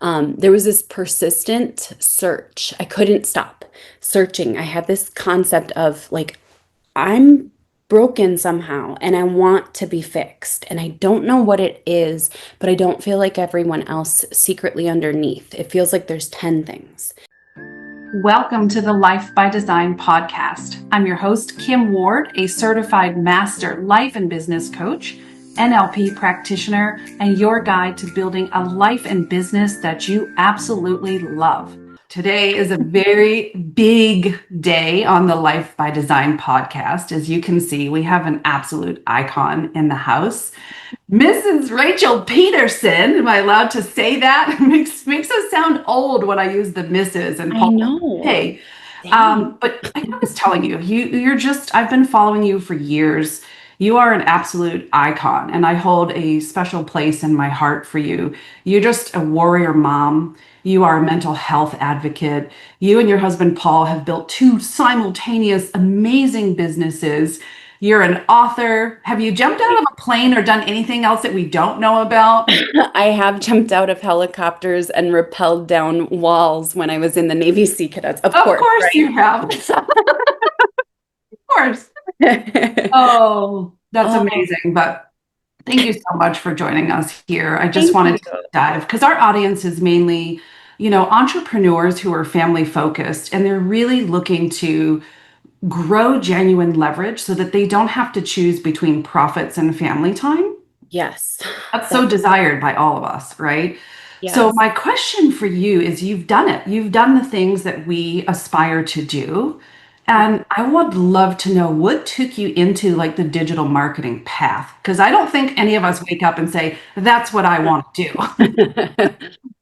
There was this persistent search. I couldn't stop searching. I had this concept of like, I'm broken somehow and I want to be fixed. And I don't know what it is, but I don't feel like everyone else secretly underneath. It feels like there's 10 things. Welcome to the Life by Design podcast. I'm your host, Kim Ward, a certified master life and business coach, NLP practitioner, and your guide to building a life and business that you absolutely love. Today is a very big day on the Life by Design podcast. As you can see, we have an absolute icon in the house. Mrs. Rachel Pedersen, am I allowed to say that? Makes us sound old when I use the Mrs. and I know. Hey. But I was telling you, I've been following you for years. You are an absolute icon, and I hold a special place in my heart for you. You're just a warrior mom. You are a mental health advocate. You and your husband, Paul, have built two simultaneous amazing businesses. You're an author. Have you jumped out of a plane or done anything else that we don't know about? I have jumped out of helicopters and rappelled down walls when I was in the Navy Sea Cadets. Of course, right? You have. Of course. Oh, that's amazing. But thank you so much for joining us here. I just wanted to dive because our audience is mainly, entrepreneurs who are family focused, and they're really looking to grow genuine leverage so that they don't have to choose between profits and family time. Yes. That's so desired by all of us, right? Yes. So my question for you is, you've done it. You've done the things that we aspire to do. And I would love to know what took you into like the digital marketing path, because I don't think any of us wake up and say, that's what I want to do.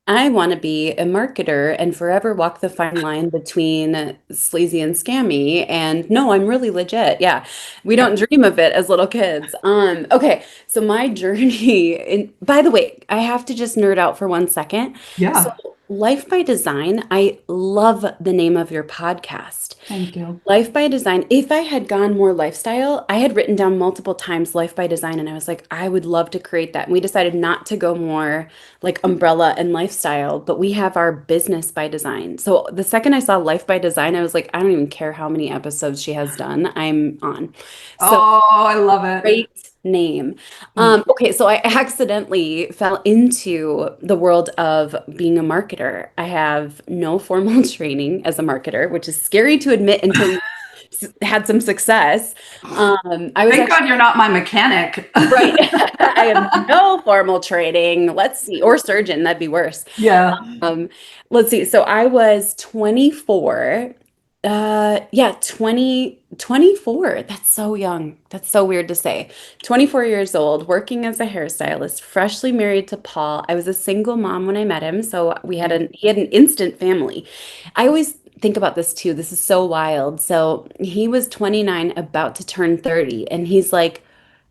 I want to be a marketer and forever walk the fine line between sleazy and scammy. And no, I'm really legit. Yeah. We don't dream of it as little kids. Okay. So my journey by the way, I have to just nerd out for 1 second. Yeah. So Life by Design, I love the name of your podcast. Thank you. Life by Design. If I had gone more lifestyle, I had written down multiple times Life by Design, and I was like, I would love to create that. And we decided not to go more like umbrella and lifestyle, but we have our Business by Design. So the second I saw Life by Design, I was like, I don't even care how many episodes she has done. I'm on. So I love it. great name. Okay, so I accidentally fell into the world of being a marketer. I have no formal training as a marketer, which is scary to admit until you had some success. Thank God you're not my mechanic. Right. I have no formal training. Let's see, or surgeon, that'd be worse. Yeah. Let's see. So I was 24. 24. That's so young. That's so weird to say. 24 years old, working as a hairstylist, freshly married to Paul. I was a single mom when I met him, so he had an instant family. I always think about this too. This is so wild. So he was 29, about to turn 30, and he's like,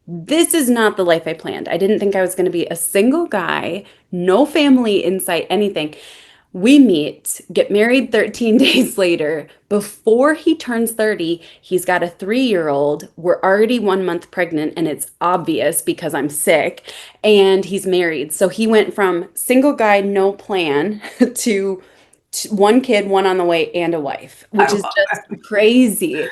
this is not the life I planned. I didn't think I was going to be a single guy, no family in sight, anything. We meet, get married 13 days later. Before he turns 30, he's got a 3-year-old. We're already 1 month pregnant, and it's obvious because I'm sick, and he's married. So he went from single guy, no plan, to one kid, one on the way, and a wife, which is just crazy.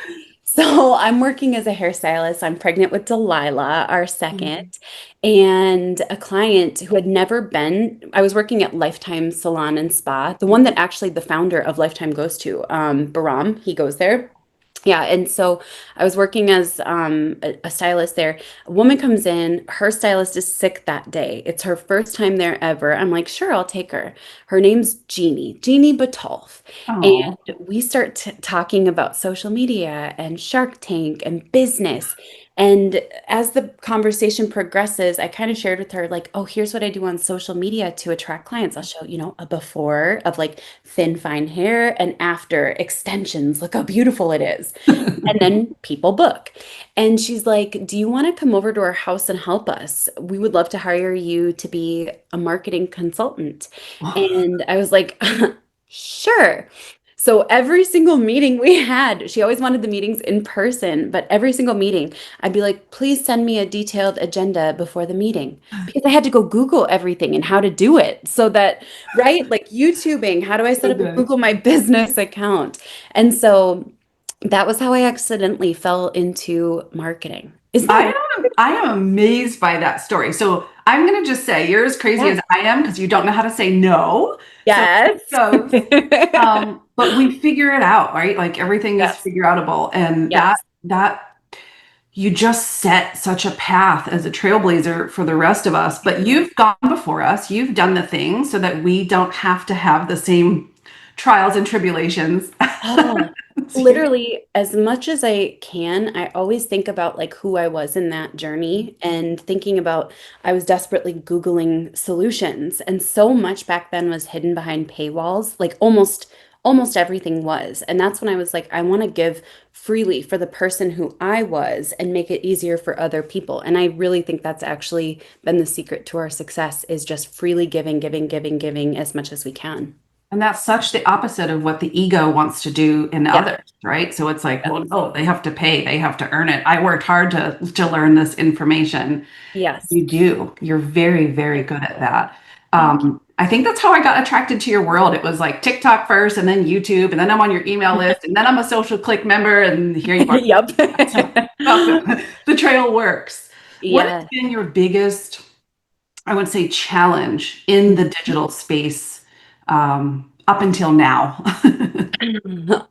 So I'm working as a hairstylist. I'm pregnant with Delilah, our second, and a client who had never been. I was working at Lifetime Salon and Spa, the one that actually the founder of Lifetime goes to, Baram. He goes there. Yeah, and so I was working as a stylist there. A woman comes in, her stylist is sick that day. It's her first time there ever. I'm like, sure, I'll take her. Her name's Jeannie Batolf. And we start talking about social media and Shark Tank and business. And as the conversation progresses, I kind of shared with her, like, oh, here's what I do on social media to attract clients. I'll show, a before of like thin, fine hair and after extensions. Look how beautiful it is. And then people book. And she's like, do you want to come over to our house and help us? We would love to hire you to be a marketing consultant. And I was like, sure. So every single meeting we had, she always wanted the meetings in person, but every single meeting, I'd be like, please send me a detailed agenda before the meeting. Because I had to go Google everything and how to do it. So that, right? Like YouTubing, how do I set So up a good. Google My Business account? And so that was how I accidentally fell into marketing. Isn't that I am amazed by that story. So I'm going to just say you're as crazy yeah. as I am because you don't know how to say no. So Yes. it goes. But we figure it out, right? Like everything is Yes. figure outable, and Yes. that you just set such a path as a trailblazer for the rest of us. But you've gone before us. You've done the thing so that we don't have to have the same trials and tribulations. Oh, literally, as much as I can, I always think about like who I was in that journey and thinking about I was desperately Googling solutions. And so much back then was hidden behind paywalls, like almost everything was. And that's when I was like, I want to give freely for the person who I was and make it easier for other people. And I really think that's actually been the secret to our success is just freely giving, giving, giving, giving as much as we can. And that's such the opposite of what the ego wants to do in Yeah. others, right? So it's like, well, no, they have to pay, they have to earn it. I worked hard to learn this information. Yes. You do. You're very, very good at that. Thank I think that's how I got attracted to your world. It was like TikTok first, and then YouTube, and then I'm on your email list, and then I'm a social click member, and here you are. Yep. So the trail works. What has Yeah. been your biggest, I would say, challenge in the digital space up until now?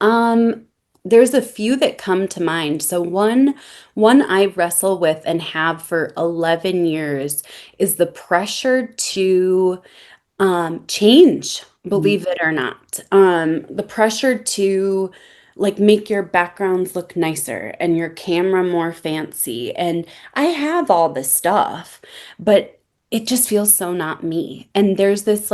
Um, there's a few that come to mind. So one I wrestle with and have for 11 years is the pressure to change, believe it or not. The pressure to like make your backgrounds look nicer and your camera more fancy. And I have all this stuff, but it just feels so not me. And there's this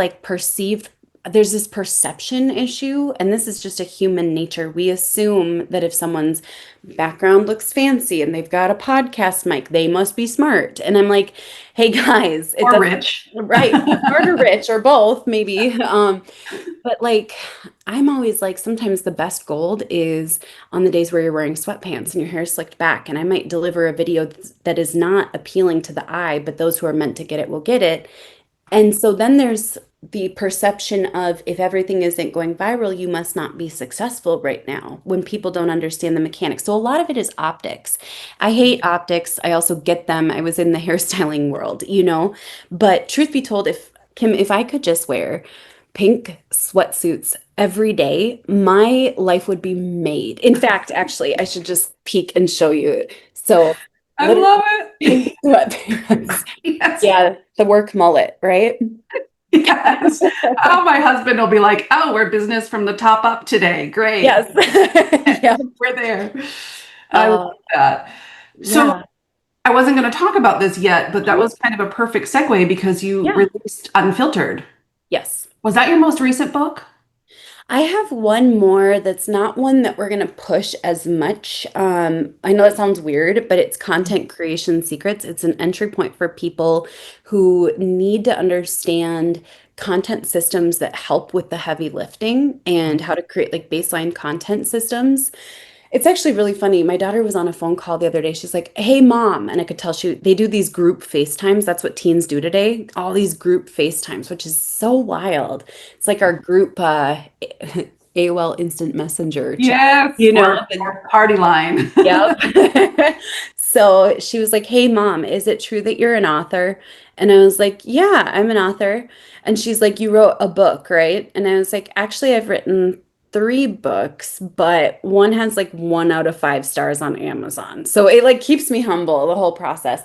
perception issue, and this is just a human nature. We assume that if someone's background looks fancy and they've got a podcast mic, they must be smart. And I'm like, hey guys, it Or doesn't rich? right, smart or rich or both, maybe. But like I'm always like sometimes the best gold is on the days where you're wearing sweatpants and your hair is slicked back. And I might deliver a video that is not appealing to the eye, but those who are meant to get it will get it. And so then there's the perception of if everything isn't going viral, you must not be successful right now when people don't understand the mechanics. So a lot of it is optics. I hate optics. I also get them. I was in the hairstyling world, But truth be told, if I could just wear pink sweatsuits every day, my life would be made. In fact, actually, I should just peek and show you. So I literally love pink it. sweatpants. Yes. Yeah, the work mullet, right? Yes. Oh, my husband will be like, oh, we're business from the top up today. Great. Yes. Yeah. We're there. I love Uh, that. So yeah. I wasn't going to talk about this yet, but that Mhm. was kind of a perfect segue because you Yeah. released Unfiltered. Yes. Was that your most recent book? I have one more that's not one that we're going to push as much. I know that sounds weird, but it's content creation secrets. It's an entry point for people who need to understand content systems that help with the heavy lifting and how to create like baseline content systems. It's actually really funny. My daughter was on a phone call the other day. She's like, "Hey, mom." And I could tell they do these group FaceTimes. That's what teens do today. All these group FaceTimes, which is so wild. It's like our group AOL Instant Messenger chat, Yes, you know? or party line. Yep. So she was like, "Hey, mom, is it true that you're an author?" And I was like, "Yeah, I'm an author." And she's like, "You wrote a book, right?" And I was like, "Actually, I've written three books, but one has like 1 out of 5 stars on Amazon." So it like keeps me humble, the whole process.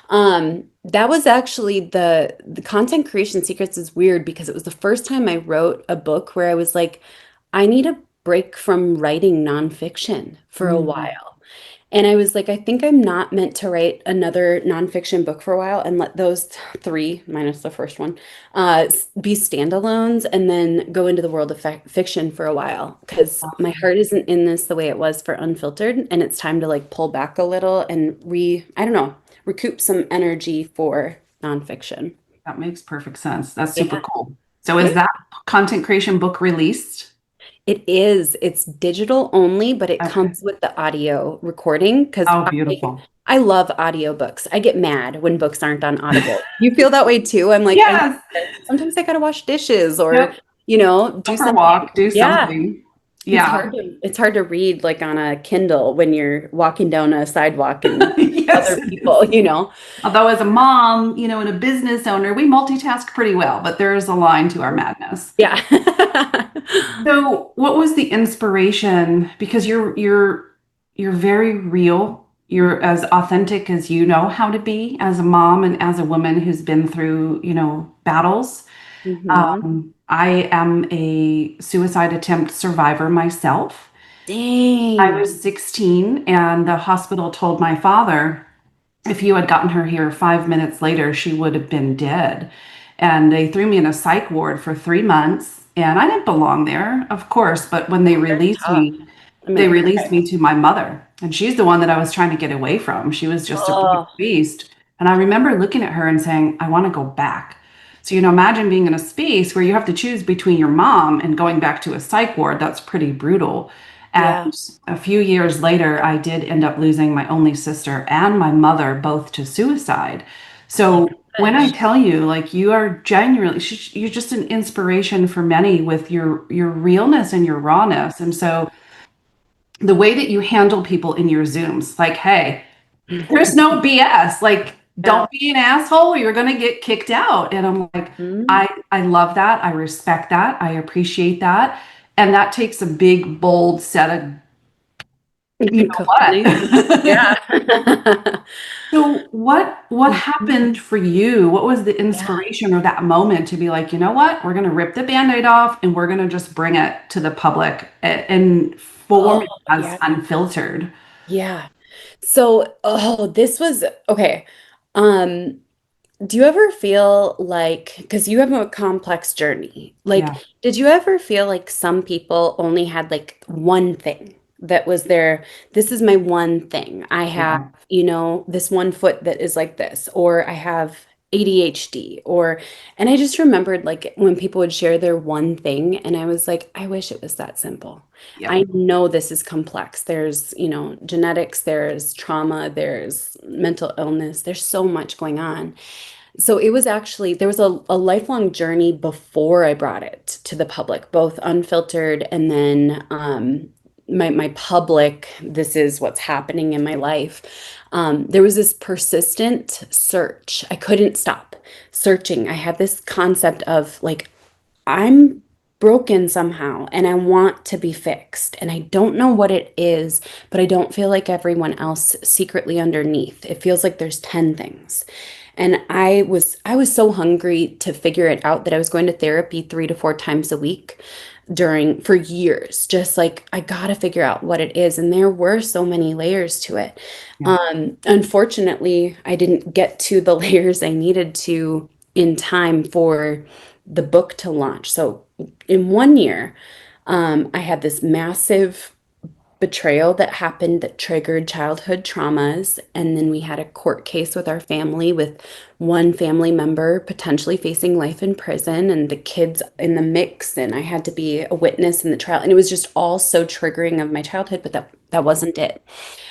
That was actually the content creation secrets is weird because it was the first time I wrote a book where I was like, I need a break from writing nonfiction for a Mhm. while. And I was like, I think I'm not meant to write another nonfiction book for a while and let those three, minus the first one, be standalones and then go into the world of fiction for a while because my heart isn't in this the way it was for Unfiltered. And it's time to like pull back a little and I don't know, recoup some energy for nonfiction. That makes perfect sense. That's super Yeah. cool. So is Yeah. that content creation book released? It is. It's digital only, but it Okay. comes with the audio recording because Oh, beautiful. I love audiobooks. I get mad when books aren't on Audible. You feel that way too? I'm like, I need Yes. this. Sometimes I gotta wash dishes or, Yep. do Go for a something. walk, do Yeah. something. It's Yeah. hard to it's hard to read like on a Kindle when you're walking down a sidewalk and Yes, other it is. people. Although as a mom, and a business owner, we multitask pretty well, but there is a line to our madness. Yeah. So, what was the inspiration? Because you're very real. You're as authentic as you know how to be as a mom and as a woman who's been through, battles. hmm I am a suicide attempt survivor myself. I Dang. was 16 and the hospital told my father if you had gotten her here 5 minutes later, she would have been dead. And they threw me in a psych ward for 3 months. And I didn't belong there, of course, but when They're tough. I'm they gonna released cry. me to my mother. And she's the one that I was trying to get away from. She was just a brute Oh, beast. And I remember looking at her and saying, I want to go back. So, imagine being in a space where you have to choose between your mom and going back to a psych ward. That's pretty brutal. And yeah. a few years later, I did end up losing my only sister and my mother both to suicide. Oh So my when I gosh. tell you, like, you are genuinely, you're just an inspiration for many with your realness and your rawness. And so the way that you handle people in your Zooms, like, hey, there's no BS. Like, Yeah. don't be an asshole or you're going to get kicked out. And I'm like, Mhm. I love that. I respect that. I appreciate that. And that takes a big, bold set of, you know Cojones. what? Yeah. So what Mhm. happened for you? What was the Yeah. inspiration or that moment to be like, you know what? We're going to rip the Band-Aid off and we're going to just bring it to the public and form Oh, it as yeah. unfiltered. Yeah. So, this was okay. Um, Do you ever feel like, because you have a complex journey, like, Yeah. did you ever feel like some people only had like one thing that was their, this is my one thing. I have, Yeah. this one foot that is like this, or I have ADHD, and I just remembered like when people would share their one thing, and I was like, I wish it was that simple. I Yep. know this is complex. There's, genetics, there's trauma, there's mental illness, there's so much going on. So it was actually, there was a lifelong journey before I brought it to the public, both unfiltered and then my public, this is what's happening in my life. There was this persistent search. I couldn't stop searching. I had this concept of like, I'm broken somehow and I want to be fixed. And I don't know what it is, but I don't feel like everyone else secretly underneath. It feels like there's 10 things. And I was so hungry to figure it out that I was going to therapy 3 to 4 times a week for years. Just like I gotta figure out what it is. And there were so many layers to it. Yeah. Unfortunately, I didn't get to the layers I needed to in time for the book to launch. So in 1 year, I had this massive betrayal that happened that triggered childhood traumas. And then we had a court case with our family, with one family member potentially facing life in prison and the kids in the mix. And I had to be a witness in the trial. And it was just all so triggering of my childhood, but that wasn't it.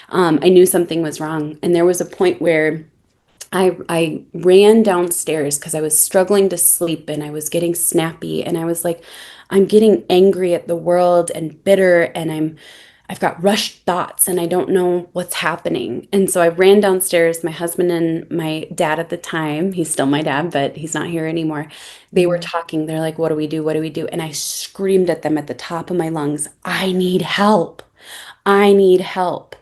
I knew something was wrong. And there was a point where I ran downstairs because I was struggling to sleep and I was getting snappy and I was like, I'm getting angry at the world and bitter and I've got rushed thoughts and I don't know what's happening. And so I ran downstairs. My husband and my dad at the time, he's still my dad, but he's not here anymore. They were Mhm. talking. They're like, what do we do? What do we do? And I screamed at them at the top of my lungs, I need help. I need help.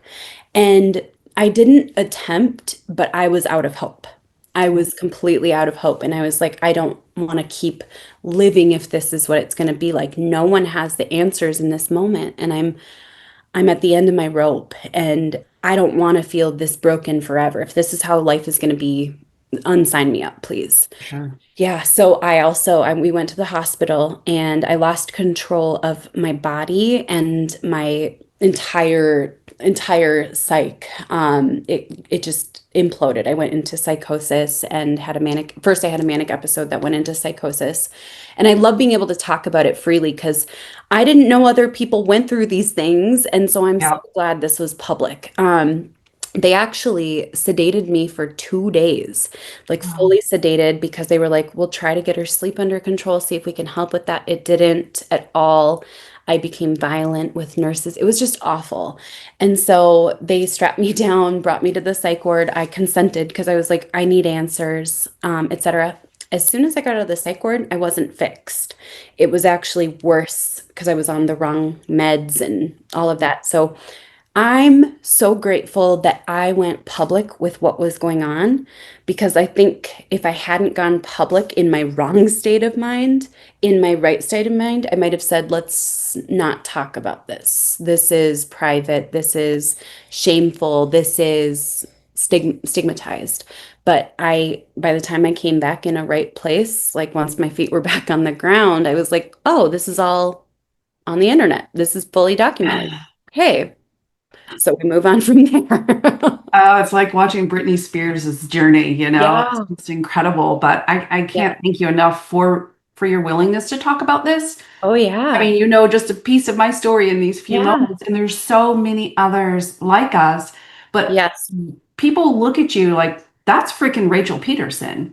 And I didn't attempt, but I was out of hope. I Yeah. was completely out of hope. And I was like, I don't want to keep living if this is what it's going to be like. No one has the answers in this moment. And I'm at the end of my rope and I don't want to feel this broken forever. If this is how life is going to be, unsign me up, please. Sure. Yeah, so we went to the hospital and I lost control of my body and my entire entire psych. It just imploded. I went into psychosis and had a manic. First, I had a manic episode that went into psychosis, and I love being able to talk about it freely because I didn't know other people went through these things, and so I'm so Yeah. glad this was public. They actually sedated me for 2 days, like Wow. fully sedated, because they were like, we'll try to get her sleep under control, see if we can help with that. It didn't at all. I became violent with nurses. It was just awful. And so they strapped me down, brought me to the psych ward. I consented because I was like, I need answers, etc. As soon as I got out of the psych ward, I wasn't fixed. It was actually worse because I was on the wrong meds and all of that. So I'm so grateful that I went public with what was going on because I think if I hadn't gone public in my wrong state of mind, in my right state of mind, I might have said, let's not talk about this. This is private. This is shameful. This is stigmatized. But by the time I came back in a right place, like once my feet were back on the ground, I was like, oh, this is all on the internet. This is fully documented. Hey, so we move on from there. It's like watching Britney Spears' journey, it's Yeah. just incredible. But I Yeah. can't thank you enough for your willingness to talk about this. Oh, I yeah. mean, just a piece of my story in these few Yeah. moments, and there's so many others like us. But Yes. people look at you like, that's freaking Rachel Pedersen,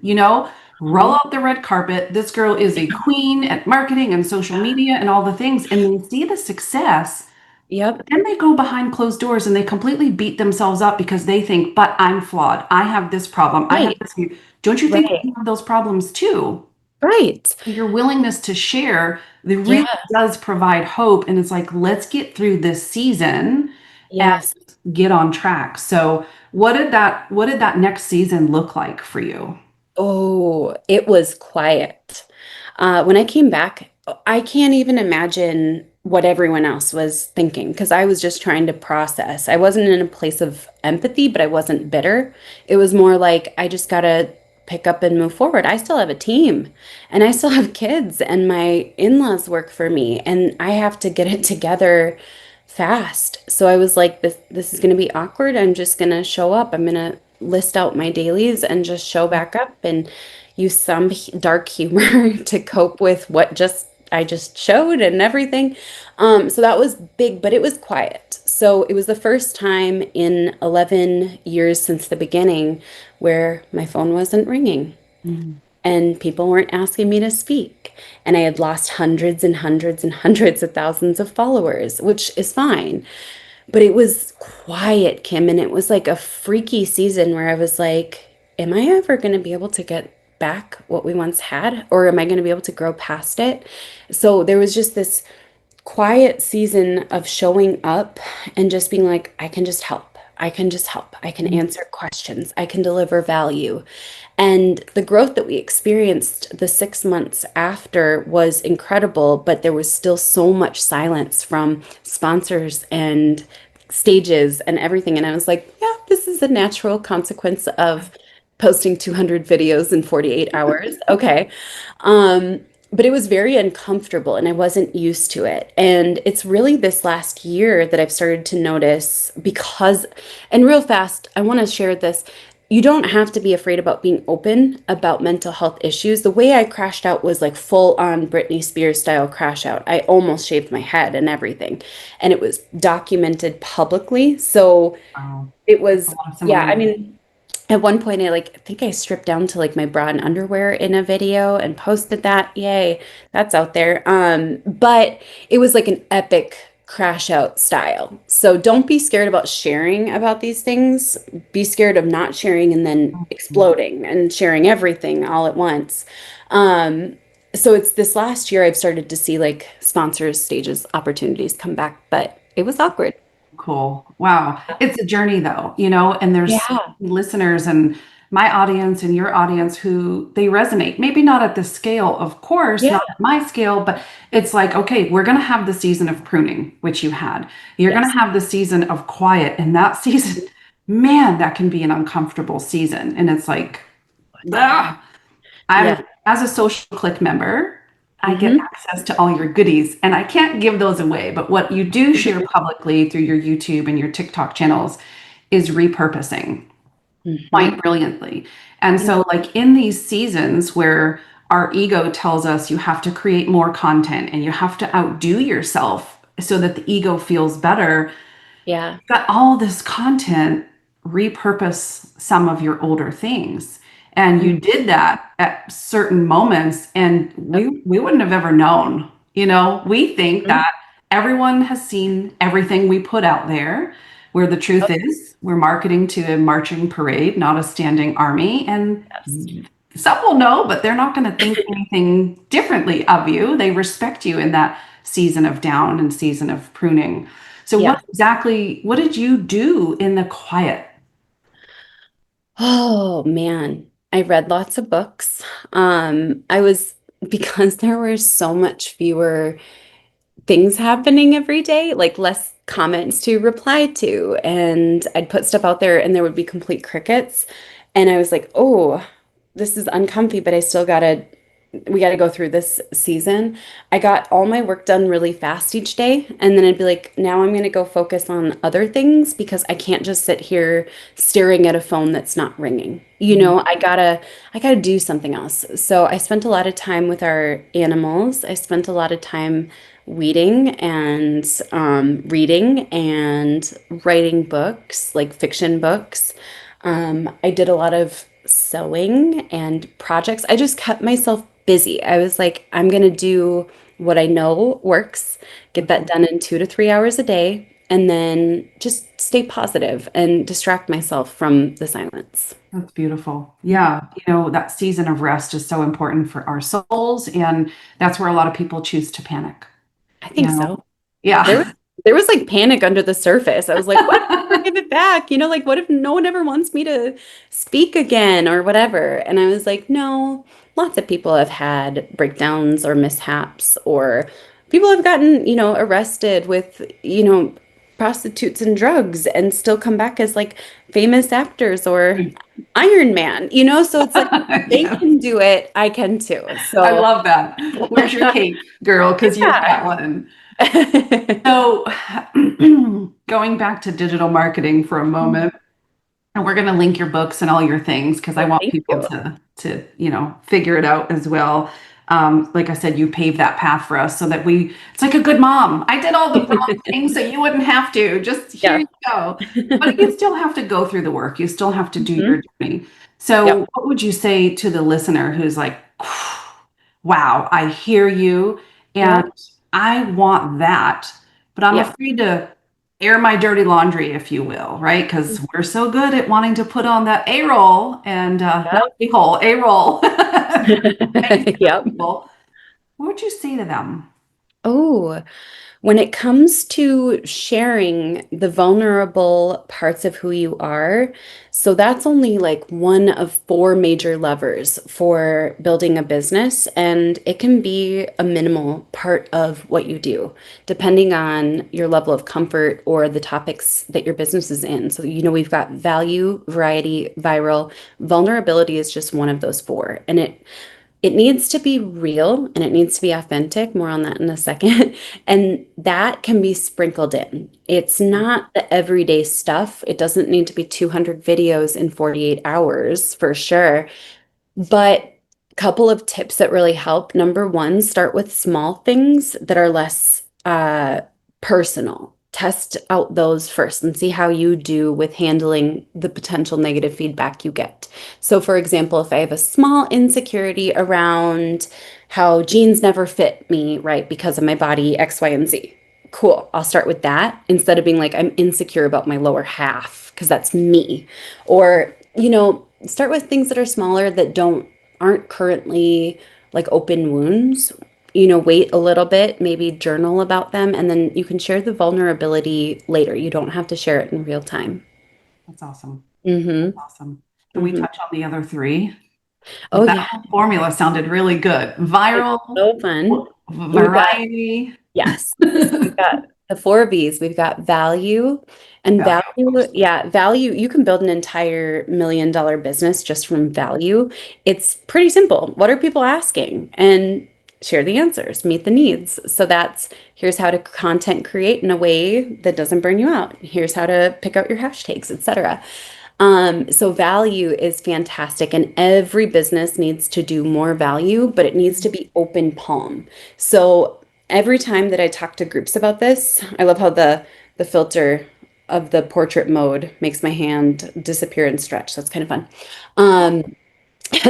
roll Mhm. out the red carpet. This girl is a queen at marketing and social media and all the things. And they see the success. Yep. Then they go behind closed doors and they completely beat themselves up because they think, but I'm flawed. I have this problem. I have Right. this. Don't you think Right. you have those problems too? Right. Your willingness to share, it really Yeah. does provide hope. And it's like, let's get through this season and Yes. get on track. So what did that next season look like for you? Oh, it was quiet. When I came back, I can't even imagine what everyone else was thinking because I was just trying to process. I wasn't in a place of empathy, but I wasn't bitter. It was more like I just gotta pick up and move forward. I still have a team and I still have kids, and my in-laws work for me, and I have to get it together fast. So I was like, this is gonna be awkward. I'm just gonna show up. I'm gonna list out my dailies and just show back up and use some dark humor to cope with what just I just showed and everything. So that was big, but it was quiet. So it was the first time in 11 years since the beginning where my phone wasn't ringing Mhm. and people weren't asking me to speak. And I had lost hundreds and hundreds and hundreds of thousands of followers, which is fine. But it was quiet, Kim, and it was like a freaky season where I was like, am I ever going to be able to get back what we once had? Or am I going to be able to grow past it? So there was just this quiet season of showing up and just being like, I can just help. I can just help. I can answer questions. I can deliver value. And the growth that we experienced the 6 months after was incredible, but there was still so much silence from sponsors and stages and everything. And I was like, yeah, this is a natural consequence of posting 200 videos in 48 hours. Okay. Um, but it was very uncomfortable and I wasn't used to it. And it's really this last year that I've started to notice because, and real fast, I want to share this. You don't have to be afraid about being open about mental health issues. The way I crashed out was like full on Britney Spears style crash out. I almost shaved my head and everything. And it was documented publicly. So Wow. it A was, lot of yeah, I similarities. mean, at one point, I think I stripped down to like my bra and underwear in a video and posted that. Yay, that's out there. But it was like an epic crash out style. So don't be scared about sharing about these things. Be scared of not sharing and then exploding and sharing everything all at once. So it's this last year I've started to see like sponsors, stages, opportunities come back, but it was awkward. Cool. Wow. It's a journey though, and there's so Yeah. many listeners and my audience and your audience who they resonate. Maybe not at the scale, of course, Yeah. not at my scale, but it's like, okay, we're going to have the season of pruning, which you had. You're going to Yes. have the season of quiet, and that season, man, that can be an uncomfortable season. And it's like, ah, Yeah. I'm as a social click member. I get Hmm. access to all your goodies, and I can't give those away. But what you do share publicly through your YouTube and your TikTok channels is repurposing Hmm. quite brilliantly. And so, like in these seasons where our ego tells us you have to create more content and you have to outdo yourself so that the ego feels better, Yeah. got all this content, repurpose some of your older things. And you did that at certain moments, and Yep. we wouldn't have ever known. We think Mhm. that everyone has seen everything we put out there, where the truth Yep. is we're marketing to a marching parade, not a standing army. And Yes. some will know, but they're not going to think anything differently of you. They respect you in that season of down and season of pruning. So Yeah. what did you do in the quiet? Oh man, I read lots of books. I was because there were so much fewer things happening every day, like less comments to reply to, and I'd put stuff out there and there would be complete crickets. And I was like, oh, this is uncomfy, but I still gotta we got to go through this season. I got all my work done really fast each day. And then I'd be like, now I'm going to go focus on other things because I can't just sit here staring at a phone that's not ringing. I gotta do something else. So I spent a lot of time with our animals. I spent a lot of time weeding and reading and writing books, like fiction books. I did a lot of sewing and projects. I just kept myself busy. I was like, I'm going to do what I know works, get that done in 2 to 3 hours a day, and then just stay positive and distract myself from the silence. That's beautiful. Yeah, that season of rest is so important for our souls, and that's where a lot of people choose to panic. I You think know, so. There was yeah. there was like panic under the surface. I was like, what if I never give it back? Like what if no one ever wants me to speak again or whatever? And I was like, no, lots of people have had breakdowns or mishaps or people have gotten, arrested with, prostitutes and drugs and still come back as like famous actors or Iron Man, so it's like they Yeah. can do it, I can too. I So love that. Where's your cape, girl? Because you've got one. yeah. So, going back to digital marketing for a moment, and we're going to link your books and all your things because I Oh, want thank people you. to figure it out as well. Like I said, you paved that path for us so that it's like a good mom. I did all the wrong things so you wouldn't have to. Just here Yeah. you go. But you still have to go through the work. You still have to do your Mhm. journey. So, Yep. what would you say to the listener who's like, wow, I hear you and Yep. I want that, but I'm Yeah. afraid to air my dirty laundry, if you will, right? Because we're so good at wanting to put on that A roll and not Yep. A-hole, A roll. Yep. People. What would you say to them? Oh, when it comes to sharing the vulnerable parts of who you are, so that's only like one of four major levers for building a business, and it can be a minimal part of what you do, depending on your level of comfort or the topics that your business is in. So, we've got value, variety, viral. Vulnerability is just one of those four, and it needs to be real and it needs to be authentic. More on that in a second. And that can be sprinkled in. It's not the everyday stuff. It doesn't need to be 200 videos in 48 hours for sure. But a couple of tips that really help. Number one, start with small things that are less personal. Test out those first and see how you do with handling the potential negative feedback you get. So, for example, if I have a small insecurity around how jeans never fit me right because of my body X, Y, and Z, cool. I'll start with that instead of being like, I'm insecure about my lower half because that's me. Or, start with things that are smaller that aren't currently like open wounds. Wait a little bit, maybe journal about them, and then you can share the vulnerability later. You don't have to share it in real time. That's awesome. That's Mm-hmm. awesome. Can we Mm-hmm. touch on the other three? Oh Because that yeah, whole formula sounded really good. it's Viral, so fun. We've got variety, Yes. So we've got the four V's. We've got value and value, of value. course. Yeah, value. You can build an entire $1 million business just from value. It's pretty simple. What are people asking? And share the answers, meet the needs. So that's here's how to content create in a way that doesn't burn you out. Here's how to pick out your hashtags, etc. So value is fantastic, and every business needs to do more value, but it needs to be open palm. So every time that I talk to groups about this, I love how the filter of the portrait mode makes my hand disappear and stretch. That's kind of fun. Um,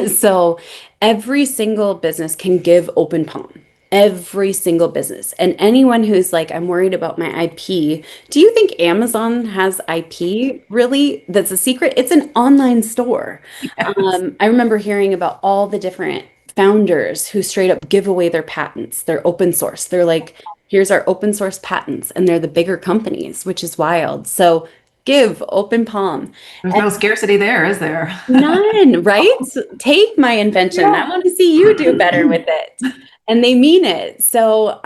so every single business can give open palm. Every single business. And anyone who's like, I'm worried about my IP, do you think Amazon has IP really? That's a secret? It's an online store. Yes. I remember hearing about all the different founders who straight up give away their patents. They're open source. They're like, here's our open source patents. And they're the bigger companies, which is wild. So give open palm. There's no scarcity there, is there? None, right? Take my invention. Yeah. I want to see you do better with it. And they mean it. So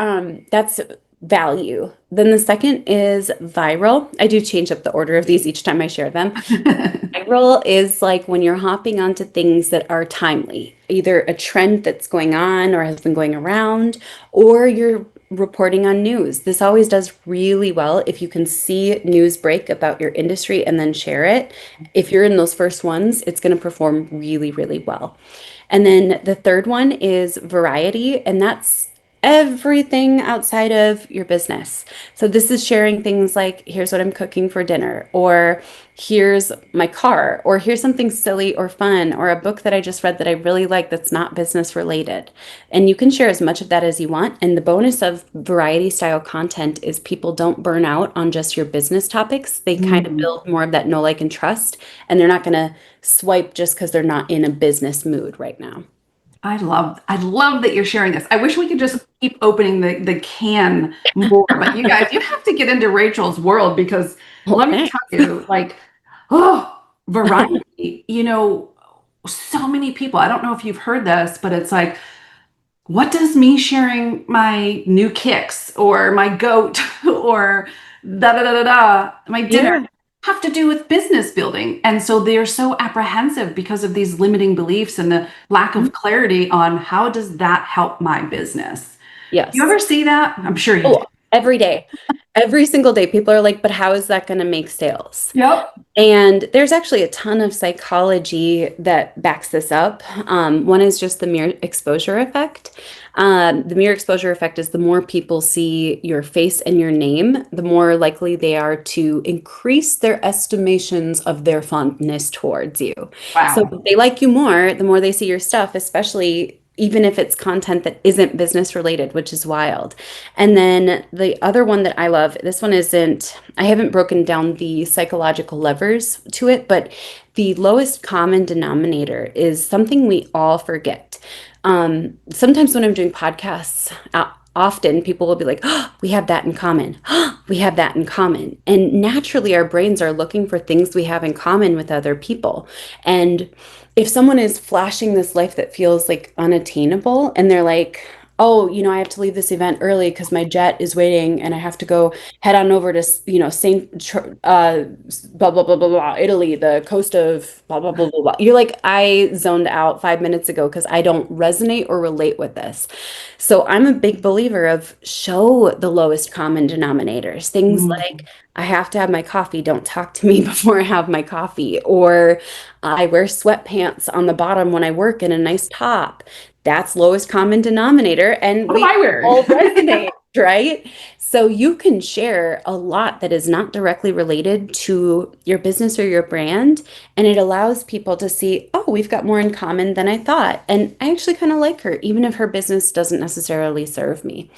that's value. Then the second is viral. I do change up the order of these each time I share them. Viral is like when you're hopping onto things that are timely, either a trend that's going on or has been going around, or you're reporting on news. This always does really well if you can see news break about your industry and then share it. If you're in those first ones, it's going to perform really, really well. And then the third one is variety, and that's everything outside of your business. So this is sharing things like, here's what I'm cooking for dinner, or here's my car, or here's something silly or fun, or a book that I just read that I really like that's not business related. And you can share as much of that as you want. And the bonus of variety style content is people don't burn out on just your business topics. They kind of Mm. build more of that know, like, and trust, and they're not going to swipe just because they're not in a business mood right now. I love that you're sharing this. I wish we could just keep opening the can more, but you guys, you have to get into Rachel's world because Well, let me thanks. tell you, like, oh, variety, so many people. I don't know if you've heard this, but it's like, what does me sharing my new kicks or my goat or da da da da da, my dinner Yeah. have to do with business building? And so they're so apprehensive because of these limiting beliefs and the lack of clarity on how does that help my business. You Yes. ever see that? I'm sure you do. Oh, every day. Every single day, people are like, but how is that going to make sales? Yep. And there's actually a ton of psychology that backs this up. One is just the mere exposure effect. The mere exposure effect is the more people see your face and your name, the more likely they are to increase their estimations of their fondness towards you. So Wow. if they like you more, the more they see your stuff, especially even if it's content that isn't business related, which is wild. And then the other one that I love, this one isn't, I haven't broken down the psychological levers to it, but the lowest common denominator is something we all forget. Sometimes when I'm doing podcasts, often people will be like, oh, we have that in common. Oh, we have that in common. And naturally, our brains are looking for things we have in common with other people. And if someone is flashing this life that feels like unattainable and they're like, oh, I have to leave this event early because my jet is waiting and I have to go head on over to, blah, blah, blah, blah, blah, Italy, the coast of blah, blah, blah, blah, blah. You're like, I zoned out 5 minutes ago because I don't resonate or relate with this. So I'm a big believer of show the lowest common denominators. Things Mm. like, I have to have my coffee. Don't talk to me before I have my coffee. Or I wear sweatpants on the bottom when I work in a nice top. That's lowest common denominator. And What am we I wearing? all resonate, right? So you can share a lot that is not directly related to your business or your brand. And it allows people to see, oh, we've got more in common than I thought. And I actually kind of like her, even if her business doesn't necessarily serve me.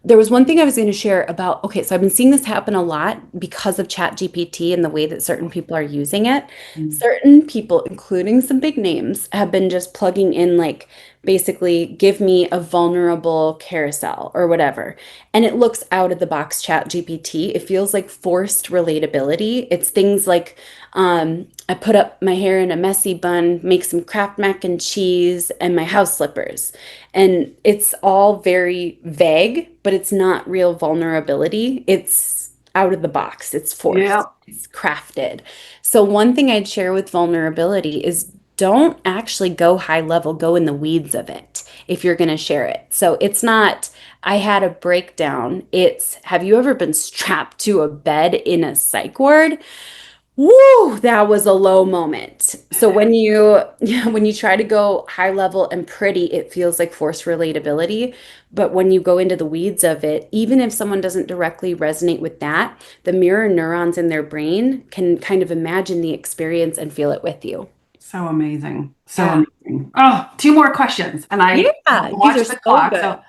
There was one thing I was going to share about, okay, so I've been seeing this happen a lot because of ChatGPT and the way that certain people are using it. Mm. Certain people, including some big names, have been just plugging in like basically give me a vulnerable carousel or whatever. And it looks out of the box ChatGPT. It feels like forced relatability. It's things like I put up my hair in a messy bun, make some Kraft mac and cheese, and my house slippers. And it's all very vague, but it's not real vulnerability. It's out of the box, it's Yeah. forced, it's crafted. So, one thing I'd share with vulnerability is don't actually go high level, go in the weeds of it if you're going to share it. So it's not, I had a breakdown. It's, have you ever been strapped to a bed in a psych ward? Woo, that was a low moment. So when you when you try to go high level and pretty, it feels like forced relatability. But when you go into the weeds of it, even if someone doesn't directly resonate with that, the mirror neurons in their brain can kind of imagine the experience and feel it with you. So amazing. So Yeah. amazing. Oh, two more questions. And I Yeah, these are watched the so clock. good.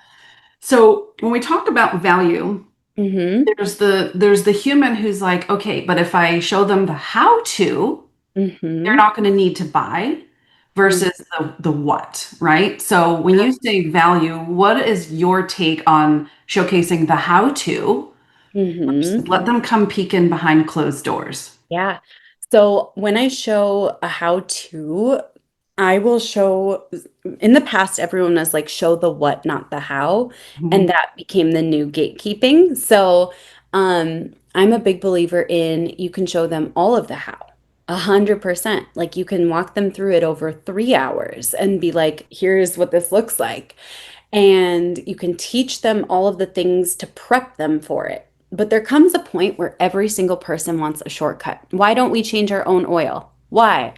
So when we talked about value, Mm-hmm. there's the human who's like, okay, but if I show them the how to, they're Mm-hmm. not going to need to buy versus the what, right? So when you say value, what is your take on showcasing the how to Mm-hmm. versus let them come peek in behind closed doors? Yeah. So when I show a how to, I will show, in the past, everyone was like, show the what, not the how. And Mhm. that became the new gatekeeping. So I'm a big believer in you can show them all of the how. 100%. Like you can walk them through it over 3 hours and be like, here's what this looks like. And you can teach them all of the things to prep them for it. But there comes a point where every single person wants a shortcut. Why don't we change our own oil? Why?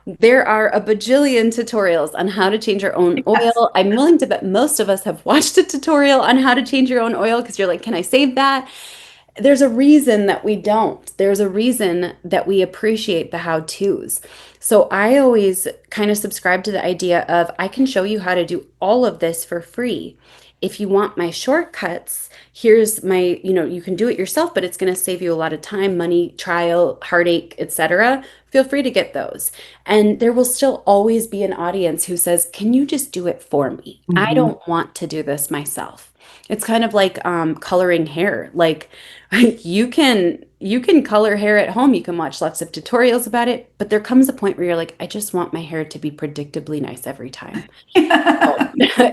There are a bajillion tutorials on how to change your own Yes. oil. I'm willing to bet most of us have watched a tutorial on how to change your own oil because you're like, can I save that? There's a reason that we don't. There's a reason that we appreciate the how-tos. So I always kind of subscribe to the idea of I can show you how to do all of this for free. If you want my shortcuts, here's my, you can do it yourself, but it's going to save you a lot of time, money, trial, heartache, etc. Feel free to get those. And there will still always be an audience who says, "Can you just do it for me? I Mhm. don't want to do this myself." It's kind of like coloring hair. Like you can color hair at home. You can watch lots of tutorials about it, but there comes a point where you're like, I just want my hair to be predictably nice every time. Oh.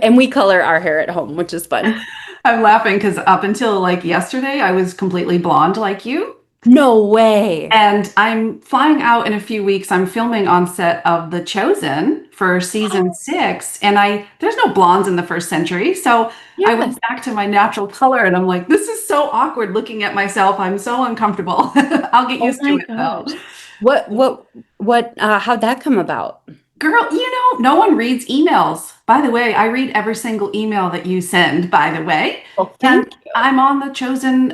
And we color our hair at home, which is fun. I'm laughing because up until like yesterday, I was completely blonde like you. No way. And I'm flying out in a few weeks. I'm filming on set of The Chosen for season 6, and I there's no blondes in the first century. So I Yes. went back to my natural color and I'm like, this is so awkward looking at myself. I'm so uncomfortable. I'll get Oh used to my it though. gosh. How'd that come about? Girl, no one reads emails. By the way, I read every single email that you send, by the way. Well, And thank you. I'm on the chosen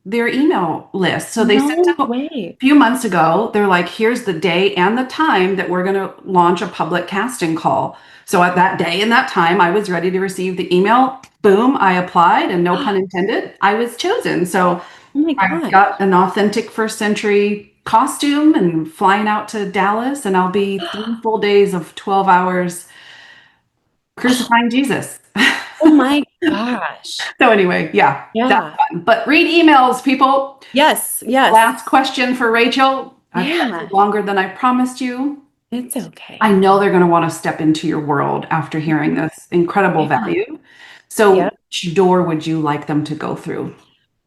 their email list. So they sent No out way. a few months ago, they're like, here's the day and the time that we're gonna launch a public casting call. So at that day and that time, I was ready to receive the email. Boom, I applied, and no pun intended, I was chosen. So Oh my I've gosh. got an authentic first century costume and flying out to Dallas, and I'll be 3 full days of 12 hours crucifying Jesus. Oh my gosh. So, anyway, yeah, that's Yeah. fun. But read emails, people. Yes, yes. Last question for Rachel. I've kept you Yeah. longer than I promised you. It's I okay. know they're going to want to step into your world after hearing this incredible Yeah. value. So, Yeah. which door would you like them to go through?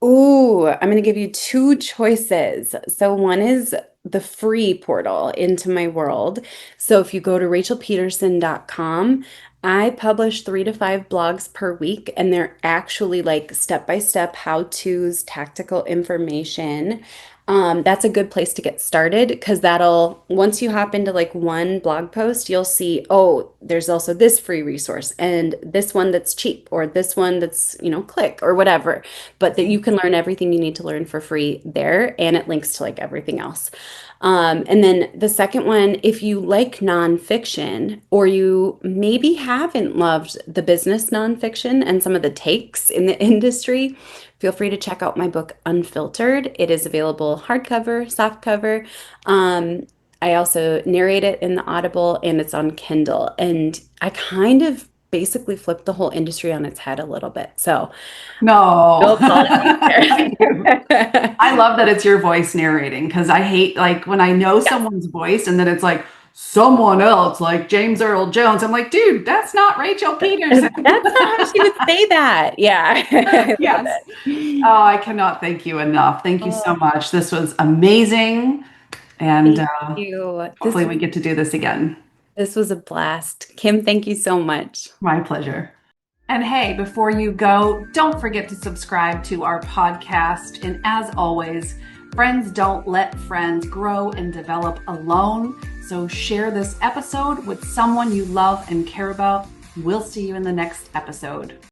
Ooh, I'm going to give you two choices. So one is the free portal into my world. So if you go to rachelpedersen.com, I publish 3 to 5 blogs per week, and they're actually like step-by-step how-tos, tactical information. That's a good place to get started because that'll, once you hop into like one blog post, you'll see, oh, there's also this free resource and this one that's cheap or this one that's, click or whatever, but that you can learn everything you need to learn for free there, and it links to like everything else. And then the second one, if you like nonfiction or you maybe haven't loved the business nonfiction and some of the takes in the industry, feel free to check out my book, Unfiltered. It is available hardcover, softcover. Um, I also narrate it in the Audible and it's on Kindle. And I kind of basically flipped the whole industry on its head a little bit. So no No. apologies Thank you. there. I love that it's your voice narrating because I hate like when I know Yes. someone's voice and then it's like someone else, like James Earl Jones. I'm like, dude, that's not Rachel Pedersen. That's not how she would say that. Yeah. I love Yes. it. Oh, I cannot thank you enough. Thank you so Oh, much. This was amazing. And thank you. This hopefully we get to do this again. This was a blast. Kim, thank you so much. My pleasure. And hey, before you go, don't forget to subscribe to our podcast. And as always, friends don't let friends grow and develop alone. So share this episode with someone you love and care about. We'll see you in the next episode.